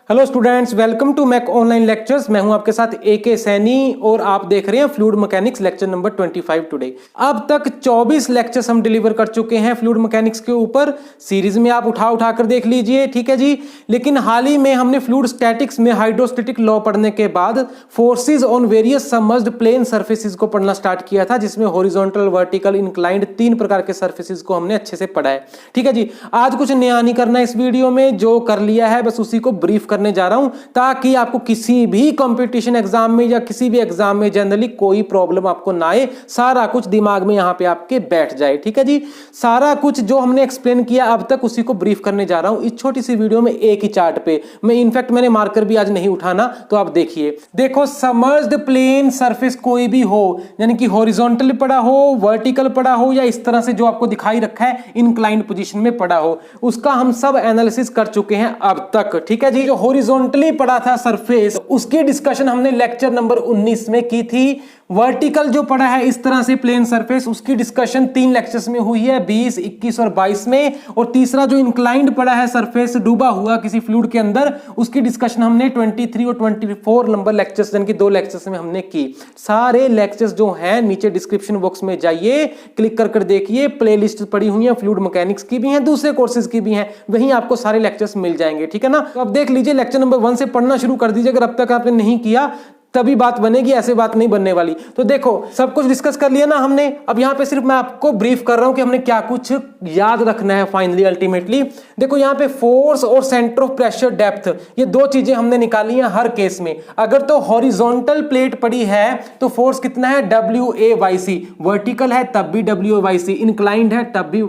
Hello students, welcome to Mac online lectures. मैं हूं आपके साथ AK सैनी और आप देख रहे हैं fluid mechanics lecture number 25 today. अब तक 24 लेक्चर्स हम डिलीवर कर चुके हैं फ्लूइड मैकेनिक्स के ऊपर। सीरीज में आप उठा कर देख लीजिए, ठीक है जी। लेकिन हाल ही में हमने फ्लूइड स्टैटिक्स में हाइड्रोस्टैटिक लॉ पढ़ने के बाद forces on various submerged plane surfaces को पढ़ना स्टार्ट किया था, जिसमें हॉरिजॉन्टल, वर्टिकल, इंक्लाइंड 3 प्रकार के सर्फेसिस को हमने अच्छे से पढ़ा है, ठीक है जी। आज कुछ नया नहीं करना इस वीडियो में, जो कर लिया है बस उसी को ब्रीफ करने जा रहा हूं, ताकि आपको किसी भी कंपटीशन एग्जाम में या किसी भी एग्जाम में जनरली कोई प्रॉब्लम आपको ना आए। सारा कुछ दिमाग में यहां पे आपके बैठ जाए, ठीक है जी। सारा कुछ जो हमने एक्सप्लेन किया अब तक उसी को ब्रीफ करने जा रहा हूं इस छोटी सी वीडियो में, एक ही चार्ट पे। मैं इनफैक्ट मैंने मार्कर भी आज नहीं उठाना, तो आप देखिए। देखो, सबमर्ज्ड प्लेन सरफेस कोई भी हो, यानी कि हॉरिजॉन्टल पड़ा हो, वर्टिकल पड़ा हो, या इस तरह से जो आपको दिखाई रखा है इंक्लाइंड पोजीशन में पड़ा हो, उसका हम सब एनालिसिस कर चुके हैं अब तक, ठीक है जी। जो हॉरिजॉन्टली पड़ा था सरफेस, उसकी डिस्कशन हमने लेक्चर नंबर 19 में की थी। वर्टिकल जो पड़ा है इस तरह से प्लेन सरफेस, उसकी डिस्कशन 3 लेक्चर्स में हुई है, 20, 21 और 22 में। और तीसरा जो इंक्लाइंड पड़ा है सरफेस, डूबा हुआ किसी फ्लूइड के अंदर, उसकी डिस्कशन हमने 23 और 24 नंबर लेक्चर्स, यानी कि 2 लेक्चर्स में हमने की। सारे लेक्चर्स जो हैं नीचे डिस्क्रिप्शन बॉक्स में जाइए, क्लिक कर देखिए, प्लेलिस्ट पड़ी हुई है, फ्लूइड मैकेनिक्स की भी हैं, दूसरे कोर्सेज की भी हैं, वहीं आपको सारे लेक्चर्स मिल जाएंगे, ठीक है ना। तो अब देख लीजिए, लेक्चर नंबर 1 से पढ़ना शुरू कर दीजिए अगर अब तक आपने नहीं किया, तभी बात बनेगी, ऐसे बात नहीं बनने वाली। तो देखो, सब कुछ डिस्कस कर लिया ना हमने। अब यहां पे सिर्फ मैं आपको ब्रीफ कर रहा हूं कि हमने क्या कुछ याद रखना है फाइनली, अल्टीमेटली। देखो, यहां पे फोर्स और सेंटर ऑफ प्रेशर डेप्थ, ये 2 चीजें हमने निकाली हैं हर केस में। अगर तो हॉरिजॉन्टल प्लेट पड़ी है तो फोर्स कितना है, WAYC। वर्टिकल है तब भी WAYC, इंक्लाइंड है तब भी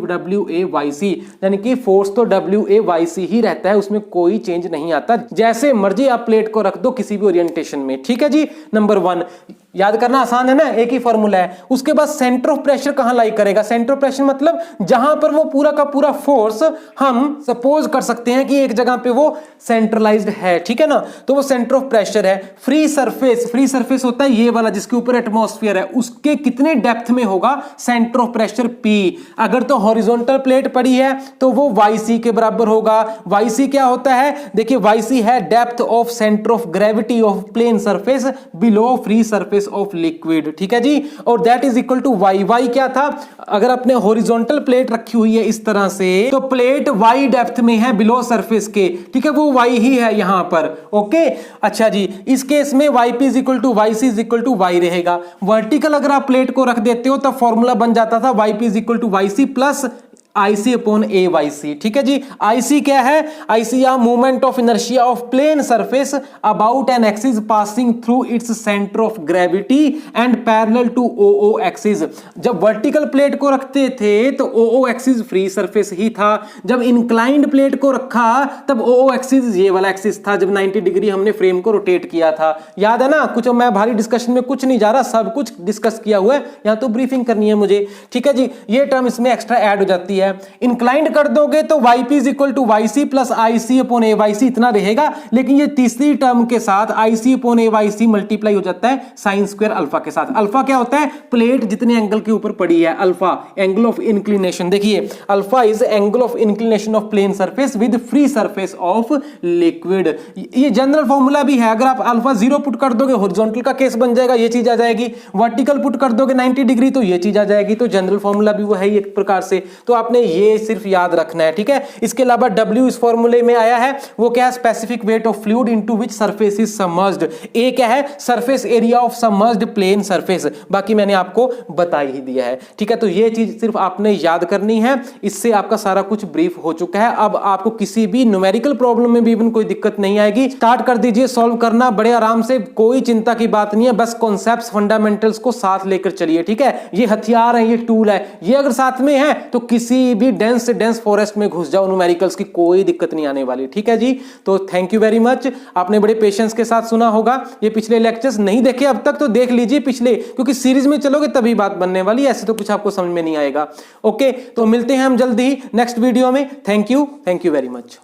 WAYC, यानी कि फोर्स तो WAYC ही रहता है, उसमें कोई चेंज नहीं आता। जैसे मर्जी आप प्लेट को रख दो किसी भी ओरिएंटेशन में, ठीक है जी। नंबर 1 याद करना आसान है ना, एक ही फॉर्मूला है। उसके बाद सेंटर ऑफ प्रेशर कहां लाई करेगा। सेंटर ऑफ प्रेशर मतलब जहां पर वो पूरा का पूरा फोर्स, हम सपोज कर सकते हैं कि एक जगह पे वो सेंट्रलाइज्ड है, ठीक है ना, तो वो सेंटर ऑफ प्रेशर है। फ्री सरफेस होता है ये वाला जिसके ऊपर एटमॉस्फेयर है, उसके कितने डेप्थ में होगा सेंटर ऑफ प्रेशर P। अगर तो हॉरिजॉन्टल प्लेट पड़ी है तो वो YC के बराबर होगा। YC क्या होता है, देखिए, YC है depth of centre of gravity of plane surface below free surface of liquid, ठीक है जी। और that is equal to Y क्या था, अगर आपने हॉरिजॉन्टल प्लेट रखी हुई है इस तरह से, तो प्लेट Y डेप्थ में है बिलो सरफेस के, ठीक है, वो Y ही है यहां पर, ओके। अच्छा जी, इस केस में YP is equal to YC is equal to Y रहेगा। वर्टिकल अगर आप प्लेट को रख देते हो तब फॉर्मूला बन जाता था YP is equal to YC plus IC upon AYC, ठीक है जी। IC क्या है, IC या movement of inertia of plane surface about an axis passing through its centre of gravity and parallel to OO axis. जब vertical plate को रखते थे तो OO एक्सिस फ्री सरफेस ही था, जब इंक्लाइंड प्लेट को रखा तब OO एक्सिस ये वाला एक्सिस था, जब 90 डिग्री हमने फ्रेम को रोटेट किया था। याद है ना, कुछ मैं भारी डिस्कशन में कुछ नहीं जा रहा, सब कुछ डिस्कस किया हुआ है, यहां तो ब्रीफिंग करनी है मुझे, ठीक है जी। ये टर्म इसमें एक्स्ट्रा ऐड हो जाती है। इंक्लाइंड कर दोगे तो YP is equal to YC plus IC upon AYC इतना रहेगा, लेकिन ये तीसरी टर्म के साथ IC अपॉन AYC मल्टीप्लाई हो जाता है साइन स्क्वायर अल्फा के साथ। अल्फा क्या होता है, प्लेट जितने एंगल के ऊपर पड़ी है, अल्फा एंगल ऑफ इंक्लिनेशन। देखिए, alpha is angle of inclination of plane surface with free surface of liquid. ये जनरल फॉर्मूला भी है। अगर आप अल्फा 0 पुट कर दोगे हॉरिजॉन्टल का केस बन जाएगा, ये चीज आ जाएगी। वर्टिकल पुट कर दोगे 90 डिग्री तो ये चीज आ जाएगी। तो जनरल फॉर्मूला भी वो है एक प्रकार से, तो आपने ये सिर्फ याद रखना है, ठीक है। इसके अलावा W इस फॉर्मूले में आया है, वो क्या है, specific weight of fluid into which surface is submerged. ए क्या है, surface area of submerged plane surface. बाकी मैंने आपको बता ही दिया है, ठीक है। तो ये चीज सिर्फ आपने याद करनी है, इससे आपका सारा कुछ ब्रीफ हो चुका है। अब आपको किसी भी न्यूमेरिकल प्रॉब्लम में भी इवन कोई दिक्कत नहीं आएगी। स्टार्ट कर दीजिए सॉल्व करना बड़े आराम से, कोई चिंता की बात नहीं है। बस कॉन्सेप्ट्स, फंडामेंटल्स को साथ लेकर चलिए, ठीक है। ये हथियार है, ये टूल है, ये अगर साथ में है तो किसी भी डेंस से डेंस फॉरेस्ट में घुस जाओ, न्यूमेरिकल्स की कोई दिक्कत नहीं आने वाली, ठीक है जी। तो थैंक यू वेरी मच। आपने बड़े पेशेंस के साथ सुना होगा। ये पिछले लेक्चर्स नहीं देखे अब तक तो देख लीजिए पिछले, क्योंकि सीरीज में चलोगे तभी बात बनने वाली है, ऐसे तो कुछ आपको समझ में नहीं आएगा। ओके, तो मिलते हैं हम जल्दी ही नेक्स्ट वीडियो में। Thank you very much.